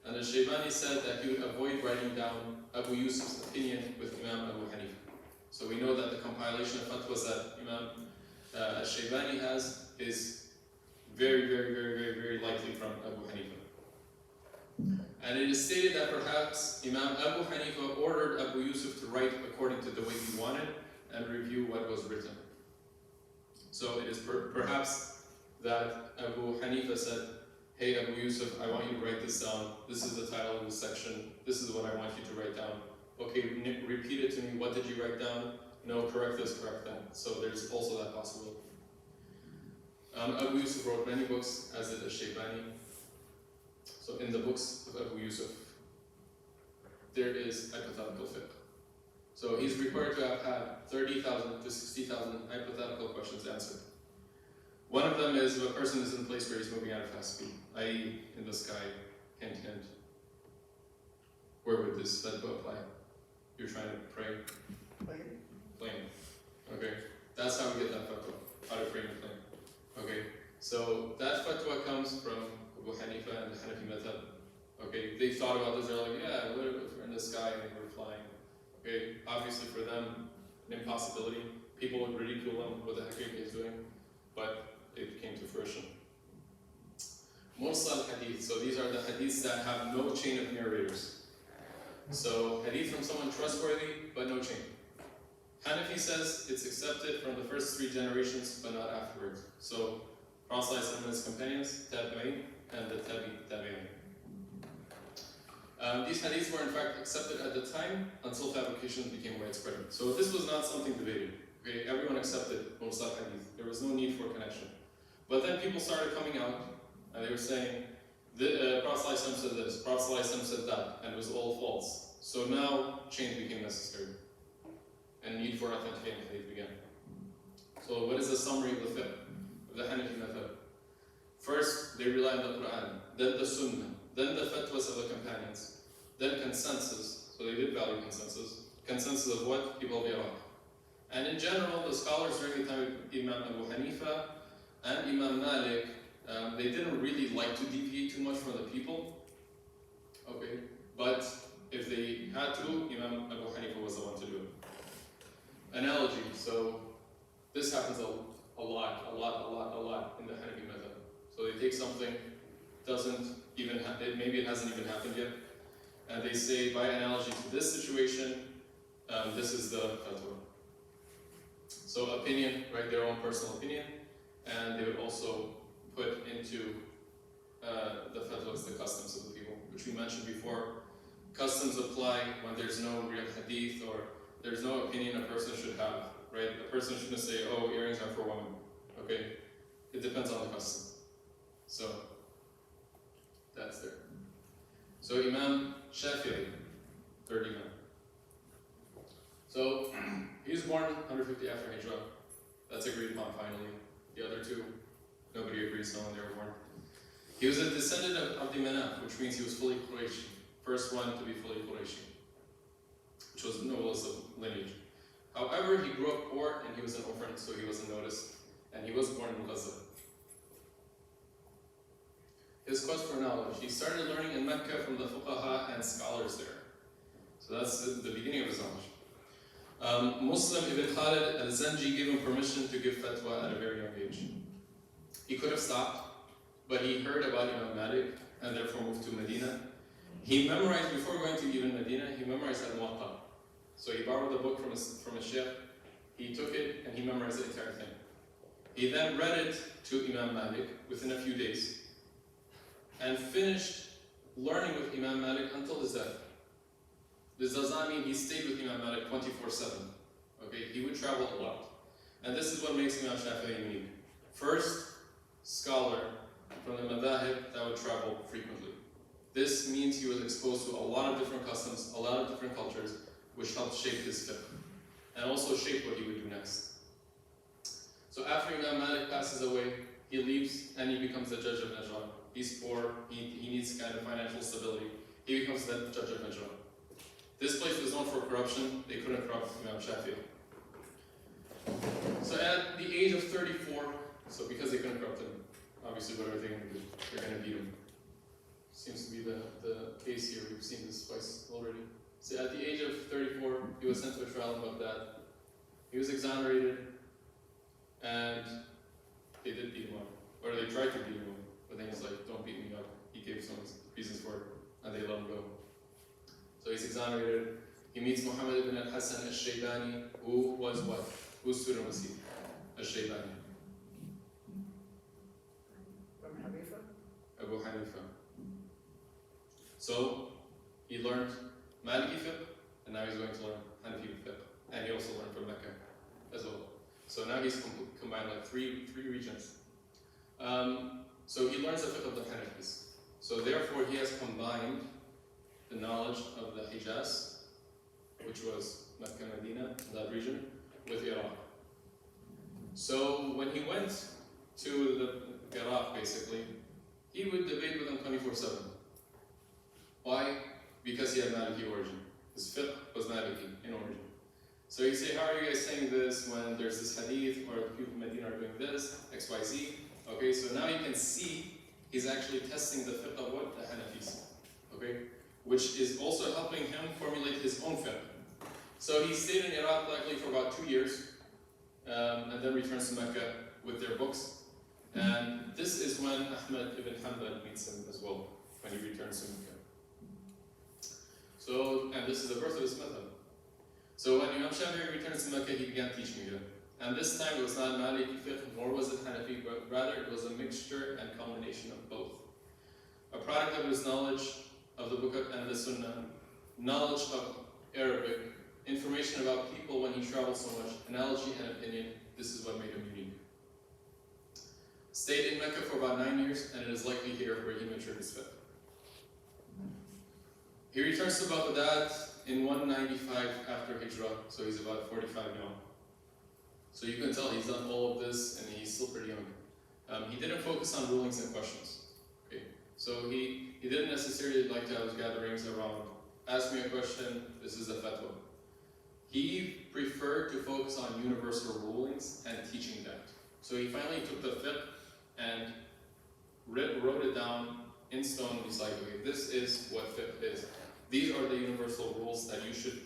And Al-Shaybani said that he would avoid writing down Abu Yusuf's opinion with Imam Abu Hanifa. So we know that the compilation of fatwas that Imam Al-Shaybani has is very, very, very, very, very likely from Abu Hanifa. And it is stated that perhaps Imam Abu Hanifa ordered Abu Yusuf to write according to the way he wanted and review what was written. So it is perhaps that Abu Hanifa said, hey Abu Yusuf, I want you to write this down. This is the title of this section. This is what I want you to write down. Okay, repeat it to me. What did you write down? No, correct this, correct that. So there's also that possibility. Abu Yusuf wrote many books, as did Al-Shaybani. So in the books of Abu Yusuf, there is hypothetical fiqh. So he's required to have had 30,000 to 60,000 hypothetical questions answered. One of them is if a person is in a place where he's moving at a fast speed, i.e. in the sky, hint, hint. Where would this fatwa apply? You're trying to pray? Plane. Okay, that's how we get that fatwa, how to pray in a plane. Okay, so that fatwa comes from Abu Hanifa and the Hanafi Madhhab. Okay, they thought about this, they're like, yeah, what if we're in the sky and we're flying? Okay, obviously for them, an impossibility. People would ridicule them, what the heck are you guys doing? But it came to fruition. Mursal hadith, so these are the hadiths that have no chain of narrators. So hadith from someone trustworthy, but no chain. Hanafi says it's accepted from the first 3 generations, but not afterwards. So Prophet ﷺ and his companions, Tabi'in, and the Tabi'in. These hadiths were in fact accepted at the time until fabrication became widespread. So this was not something debated. Okay, everyone accepted Mursal hadith. There was no need for connection. But then people started coming out and they were saying, Prophet ﷺ said this, Prophet ﷺ said that, and it was all false. So now change became necessary. And need for authenticating hadith began. So what is the summary of the fiqh? the Hanafi method. First, they rely on the Quran, then the Sunnah, then the fatwas of the companions, then consensus. So they did value consensus. Consensus of what? People of Iraq. And in general, the scholars during the time of Imam Abu Hanifa and Imam Malik, they didn't really like to deviate too much from the people. Okay, but if they had to, Imam Abu Hanifa was the one to do it. Analogy. So this happens a lot in the Hanafi method. So they take something, doesn't even maybe it hasn't even happened yet, and they say by analogy to this situation, this is the fatwa. So opinion, right? Their own personal opinion, and they would also put into the fatwas the customs of the people, which we mentioned before. Customs apply when there's no real hadith or there's no opinion a person should have, right? A person shouldn't say, oh, earrings are for women, okay? It depends on the custom. So, that's there. So Imam Shafi'i, third Imam. So, he was born 150 after Hijrah. That's agreed upon finally. The other two, nobody agrees on when they were born. He was a descendant of Abdi Manaf, which means he was fully Qurayshi. First one to be fully Qurayshi, which was the noblest of lineage. However, he grew up poor and he was an orphan, so he wasn't noticed. And he was born in Gaza. His quest for knowledge. He started learning in Mecca from the fuqaha and scholars there. So that's the beginning of his knowledge. Muslim ibn Khalid al-Zanji gave him permission to give fatwa at a very young age. He could have stopped, but he heard about Imam Malik and therefore moved to Medina. He memorized, before going to even Medina, he memorized al-Muwatta. So he borrowed the book from a sheikh, he took it and he memorized the entire thing. He then read it to Imam Malik within a few days and finished learning with Imam Malik until his death. This does not mean he stayed with Imam Malik 24/7. Okay, he would travel a lot. And this is what makes Imam Shafi'i unique. First, scholar from the Madhhabs that would travel frequently. This means he was exposed to a lot of different customs, a lot of different cultures, which helped shape his fiqh, and also shape what he would do next. So after Imam Malik passes away, he leaves and he becomes the judge of Najran. He's poor, he needs kind of financial stability. He becomes the judge of Najran. This place was known for corruption. They couldn't corrupt Imam Shafi'i. So at the age of 34, so because they couldn't corrupt him, obviously what are they going to do? They're going to beat him. Seems to be the case here. We've seen this twice already. So at the age of 34, he was sent to a trial in Baghdad. He was exonerated, and they did beat him up. Or they tried to beat him up, but then he's like, don't beat me up. He gave some reasons for it, and they let him go. So he's exonerated. He meets Muhammad ibn al-Hasan al-Shaybani, who was what? Whose student was he? Al-Shaybani. Abu Hanifa. So he learned Maliki fiqh, and now he's going to learn Hanafi fiqh, and he also learned from Mecca as well. So now he's combined like three regions. So he learns the fiqh of the Hanafis. So therefore he has combined the knowledge of the Hijaz, which was Mecca, Medina, that region, with Iraq. So when he went to the Iraq, basically, he would debate with them 24/7. Why? Because he had Maliki origin. His fiqh was Maliki in origin. So you say, how are you guys saying this when there's this hadith, or the people of Medina are doing this, X, Y, Z? Okay, so now you can see he's actually testing the fiqh of what? The Hanafis. Okay? Which is also helping him formulate his own fiqh. So he stayed in Iraq likely for about 2 years, and then returns to Mecca with their books. And this is when Ahmad ibn Hanbal meets him as well, when he returns to Mecca. So, and this is the birth of his method. So when Imam Shafi'i returns to Mecca, he began teaching again. And this time it was not Maliki fiqh, nor was it Hanafi, but rather it was a mixture and combination of both. A product of his knowledge of the book and the Sunnah, knowledge of Arabic, information about people when he traveled so much, analogy and opinion. This is what made him unique. Stayed in Mecca for about 9 years, and it is likely here where he matured his fiqh. He returns to Baghdad in 195 after Hijrah, so he's about 45 now. So you can tell he's done all of this, and he's still pretty young. He didn't focus on rulings and questions. Okay, so he didn't necessarily like to have gatherings around, ask me a question, this is the fatwa. He preferred to focus on universal rulings and teaching that. So he finally took the fiqh and wrote it down in stone. He's like, okay, this is what fiqh is. These are the universal rules that you should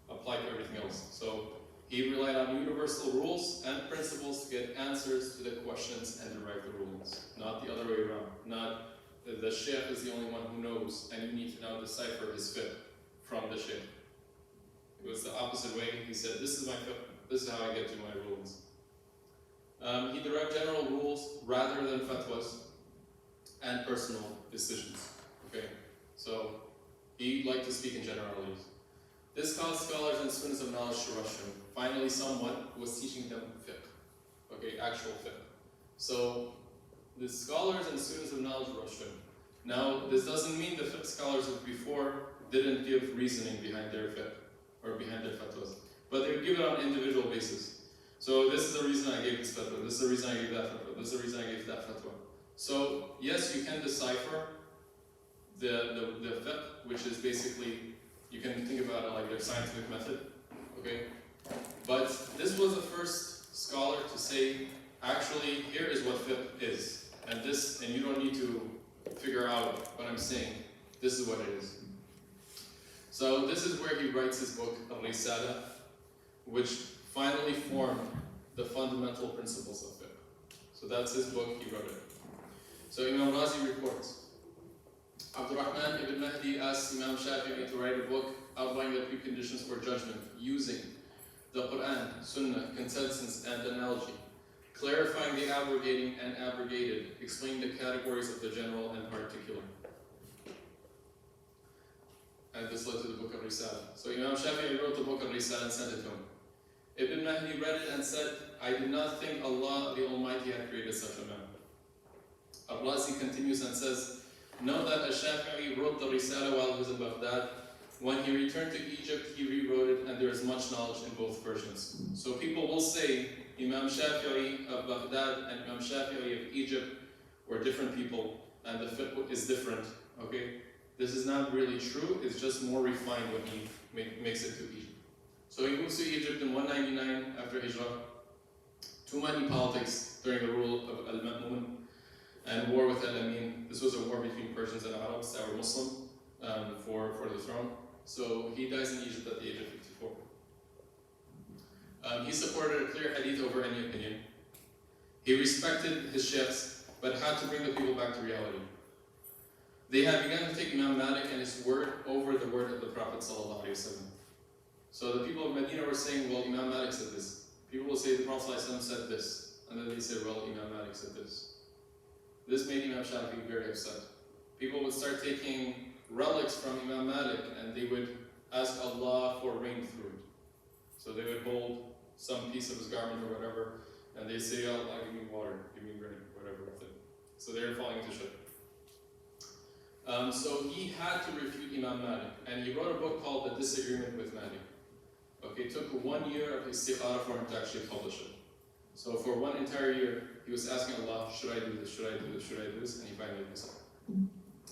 apply to everything else. So he relied on universal rules and principles to get answers to the questions and derive the rulings, not the other way around. Not the sheikh is the only one who knows, and you need to now decipher his fiqh from the sheikh. It was the opposite way. He said, this is my fiqh, this is how I get to my rulings. He derived general rules rather than fatwas and personal decisions. Okay, so he liked to speak in generalities. This caused scholars and students of knowledge to rush him. Finally, someone was teaching them fiqh, okay, actual fiqh. So the scholars and students of knowledge rushed him. Now, this doesn't mean the fiqh scholars of before didn't give reasoning behind their fiqh or behind their fatwas, but they would give it on an individual basis. So this is the reason I gave this fatwa, this is the reason I gave that fatwa, this is the reason I gave that fatwa. So yes, you can decipher the fiqh, which is basically, you can think about it like their scientific method, okay? But this was the first scholar to say, actually, here is what fiqh is, and you don't need to figure out what I'm saying. This is what it is. So this is where he writes his book, Al-Risala, which finally formed the fundamental principles of fiqh. So that's his book, he wrote it. So Imam Razi reports, Abdurrahman ibn Mahdi asked Imam Shafi'i to write a book outlining the preconditions for judgment using the Quran, Sunnah, consensus, and analogy, clarifying the abrogating and abrogated, explaining the categories of the general and particular. And this led to the book of Risala. So Imam Shafi'i wrote the book of Risala and sent it to him. Ibn Mahdi read it and said, I did not think Allah the Almighty had created such a man. Al-Razi continues and says, know that Al-Shafi'i wrote the Risala while he was in Baghdad. When he returned to Egypt, he rewrote it, and there is much knowledge in both versions. So people will say Imam Shafi'i of Baghdad and Imam Shafi'i of Egypt were different people, and the fiqh is different. Okay, this is not really true. It's just more refined when he makes it to Egypt. So he moves to Egypt in 199 after Hijrah. Too many politics during the rule of Al-Ma'mun and war with Al-Amin. This was a war between Persians and Arabs that were Muslim for the throne. So he dies in Egypt at the age of 54. He supported a clear hadith over any opinion. He respected his sheikhs, but had to bring the people back to reality. They had begun to take Imam Malik and his word over the word of the Prophet ﷺ. So the people of Medina were saying, well, Imam Malik said this. People will say the Prophet ﷺ said this. And then they say, well, Imam Malik said this. This made Imam Shafi'i very upset. People would start taking relics from Imam Malik and they would ask Allah for rain through it. So they would hold some piece of his garment or whatever, and they say, oh, Allah, give me water, give me rain, whatever with it. So they're falling into shirk. So he had to refute Imam Malik, and he wrote a book called The Disagreement with Malik. Okay, it took 1 year of istikhara for him to actually publish it. So for one entire year, he was asking Allah, should I do this, should I do this, should I do this, and he finally decided.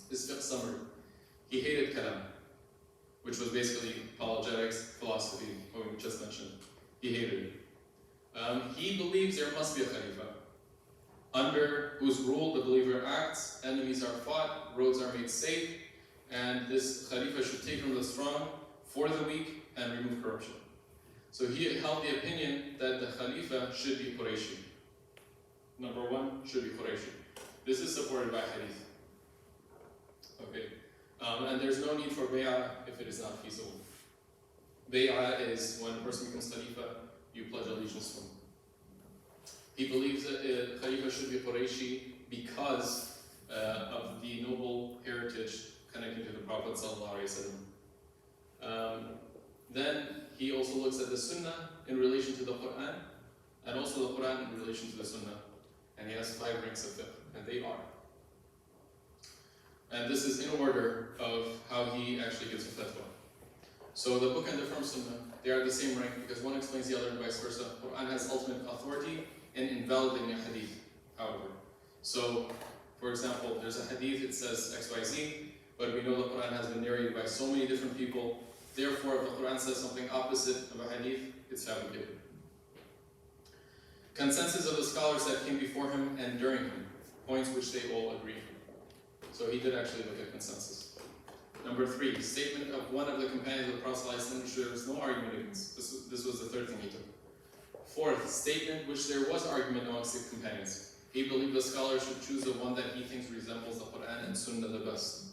His fiqh summary. He hated kalam, which was basically apologetics, philosophy, what we just mentioned. He hated it. He believes there must be a khalifa, under whose rule the believer acts, enemies are fought, roads are made safe, and this khalifa should take from the strong for the weak and remove corruption. So he held the opinion that the khalifa should be Qurayshi. Number one, should be Qurayshi. This is supported by hadith. Okay. And there's no need for bay'ah if it is not feasible. Bay'ah is when a person becomes khalifa, you pledge allegiance to him. He believes that khalifa should be Qurayshi because of the noble heritage connecting to the Prophet ﷺ. Then he also looks at the Sunnah in relation to the Quran, and also the Quran in relation to the Sunnah. And he has 5 ranks of fiqh, and they are. And this is in order of how he actually gives a fatwa. So the book and the firm Sunnah, they are the same rank because one explains the other and vice versa. Quran has ultimate authority in invalidating a hadith, however. So, for example, there's a hadith, it says XYZ, but we know the Quran has been narrated by so many different people. Therefore, if the Quran says something opposite of a hadith, it's fabricated. Consensus of the scholars that came before him and during him, points which they all agree. So he did actually look at consensus. Number 3, statement of one of the companions of the Prophet which there was no argument against. This was the third thing he took. 4th, statement which there was argument amongst the companions. He believed the scholar should choose the one that he thinks resembles the Quran and Sunnah the best.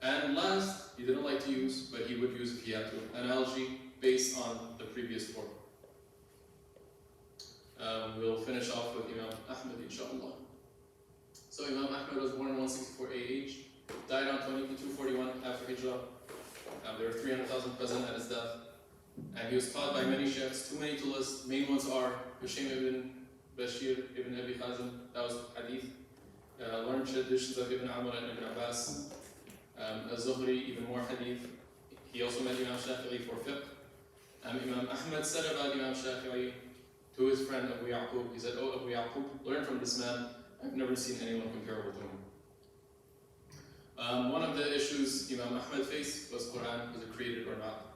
And last, he didn't like to use, but he would use if he had to, analogy based on the previous 4. We'll finish off with Imam Ahmad, inshallah. So Imam Ahmad was born in 164 AH, died on 241 after Hijrah. There were 300,000 present at his death. And he was taught by many sheikhs, too many to list. Main ones are Hisham ibn Bashir ibn Abi Hazm, that was hadith. Learned traditions of Ibn Amr and Ibn Abbas. Az-Zuhri, even more hadith. He also met Imam Shafi'i for fiqh. Imam Ahmad said about Imam Shafi'i to his friend Abu Yaqub, he said, "Oh Abu Yaqub, learn from this man. I've never seen anyone comparable to him." One of the issues Imam Ahmad faced was Quran, was it created or not?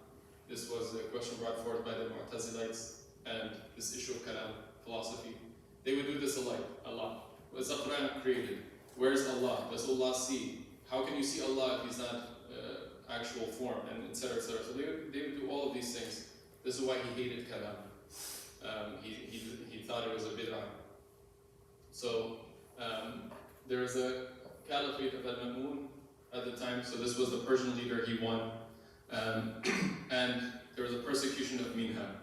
This was a question brought forth by the Mu'tazilites, and this issue of kalam, philosophy. They would do this a lot. Was the Quran created? Where is Allah? Does Allah see? How can you see Allah if He's not actual form? And etc. etc. So they would do all of these things. This is why he hated kalam. He thought it was a bid'ah. So there was a caliphate of Al-Ma'mun at the time. So this was the Persian leader. He won. And there was a persecution of Minha.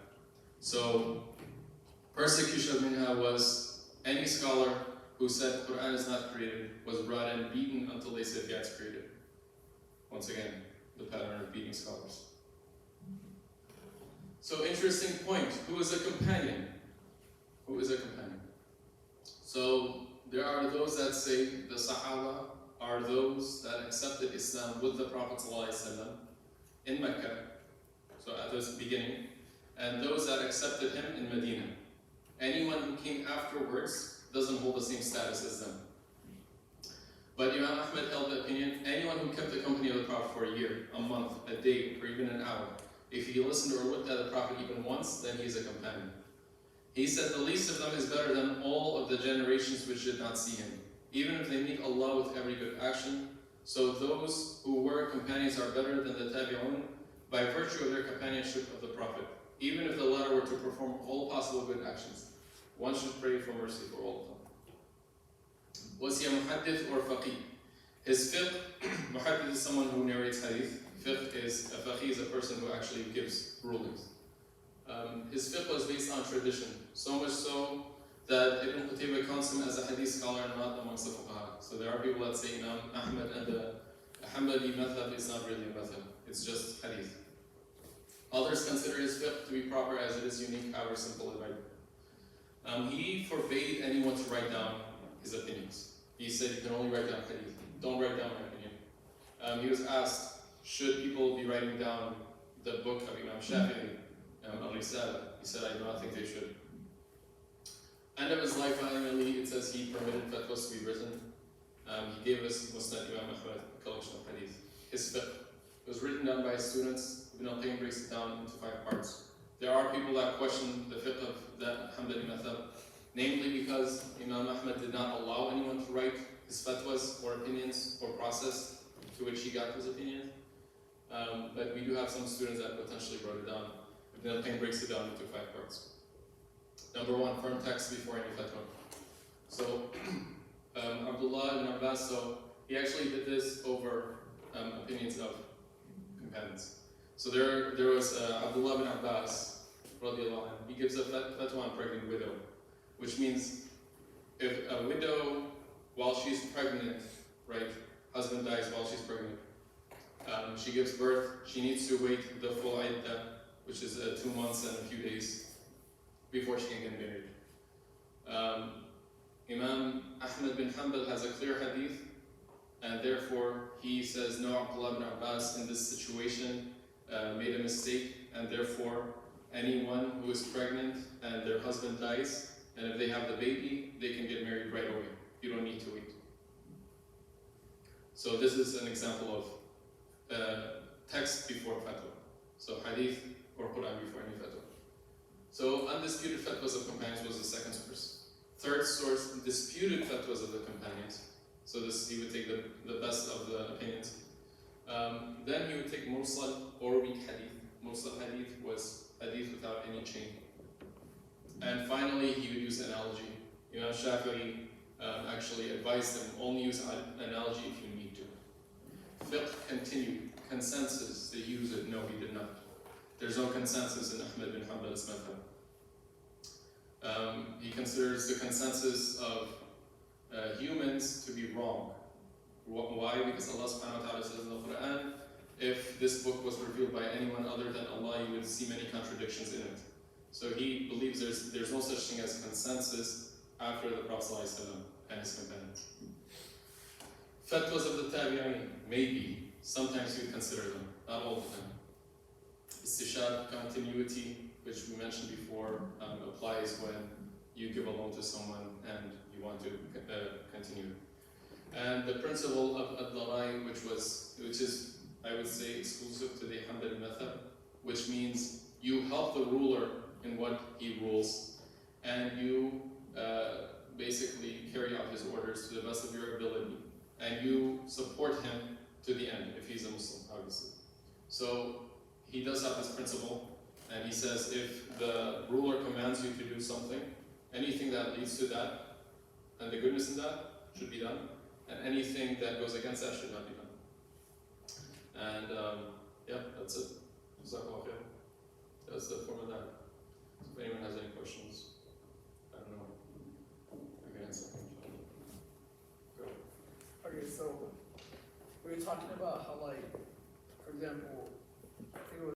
So persecution of Minha was any scholar who said Quran is not created was brought and beaten until they said yeah, it's created. Once again, the pattern of beating scholars. So interesting point, who is a companion? Who is a companion? So there are those that say the Sahaba are those that accepted Islam with the Prophet ﷺ in Mecca, so at the beginning, and those that accepted him in Medina. Anyone who came afterwards doesn't hold the same status as them. But Imam Ahmad held the opinion, anyone who kept the company of the Prophet for a year, a month, a day, or even an hour, if he listened or looked at the Prophet even once, then he is a companion. He said the least of them is better than all of the generations which did not see him, even if they meet Allah with every good action. So those who were companions are better than the tabi'un by virtue of their companionship of the Prophet, even if the latter were to perform all possible good actions. One should pray for mercy for all of them. Was he a muhaddith or faqih? His fiqh, muhaddith is someone who narrates hadith. Fiqh is, a faqih is a person who actually gives rulings. His fiqh was based on tradition, so much so that Ibn Qutayba counts him as a hadith scholar and not amongst the fuqaha. So there are people that say Imam Ahmad and the Hanbali madhhab is not really a madhhab, it's just hadith. Others consider his fiqh to be proper as it is unique, however simple and right. He forbade anyone to write down his opinions. He said you can only write down hadith, don't write down my opinion. He was asked, should people be writing down the book of Imam Shafi'i, Al-Risala? He said, I do not think they should. End of his life, finally, it says he permitted fatwas to be written. He gave us Musnad Imam Ahmad, a collection of hadith. His fiqh was written down by his students. Ibn al-Qayyim breaks it down into 5 parts. There are people that question the fiqh of that Hanbali madhhab, namely because Imam Ahmad did not allow anyone to write his fatwas or opinions or process to which he got his opinion. But we do have some students that potentially wrote it down. Ibn al-Qayyim breaks it down into 5 parts. Number 1, firm text before any fatwa. So Abdullah ibn Abbas, so he actually did this over opinions of companions. So there was Abdullah ibn Abbas, radiallahu anhu. He gives a fatwa on pregnant widow, which means if a widow, while she's pregnant, right, husband dies while she's pregnant, she gives birth, she needs to wait the full iddah, which is 2 months and a few days, before she can get married. Imam Ahmad bin Hanbal has a clear hadith, and therefore he says, no, Abdullah ibn Abbas in this situation made a mistake, and therefore anyone who is pregnant and their husband dies, and if they have the baby, they can get married right away. You don't So this is an example of text before fatwa. So hadith or Quran before any fatwa. So undisputed fatwas of companions was the second source. Third source, disputed fatwas of the companions. So this, he would take the best of the opinions. Then he would take mursal or weak hadith. Mursal hadith was hadith without any chain. And finally, he would use analogy. Imam Shafi'i actually advised him, only use analogy if you need to. Fiqh continued. Consensus, did he use it? No, he did not. There's no consensus in Ahmad bin Hanbal's madhab. He considers the consensus of humans to be wrong. Why? Because Allah subhanahu wa ta'ala says in the Quran, if this book was revealed by anyone other than Allah, you would see many contradictions in it. So he believes there's no such thing as consensus after the Prophet ﷺ and his companions. Fatwas of the Tabi'in, maybe. Sometimes you consider them, not all the time. Istishab continuity, which we mentioned before, applies when you give a loan to someone and you want to continue. And the principle of ad-darai, which is, I would say, exclusive to the Hanbali method, which means you help the ruler in what he rules, and you basically carry out his orders to the best of your ability, and you support him to the end, if he's a Muslim, obviously. So he does have this principle, and he says if the ruler commands you to do something, anything that leads to that, and the goodness in that, should be done, and anything that goes against that should not be done. And yeah, that's it. Jazakallah khair. That's the form of that. So if anyone has any questions, I don't know, I can answer. Go. Okay, so we were talking about how, like, for example,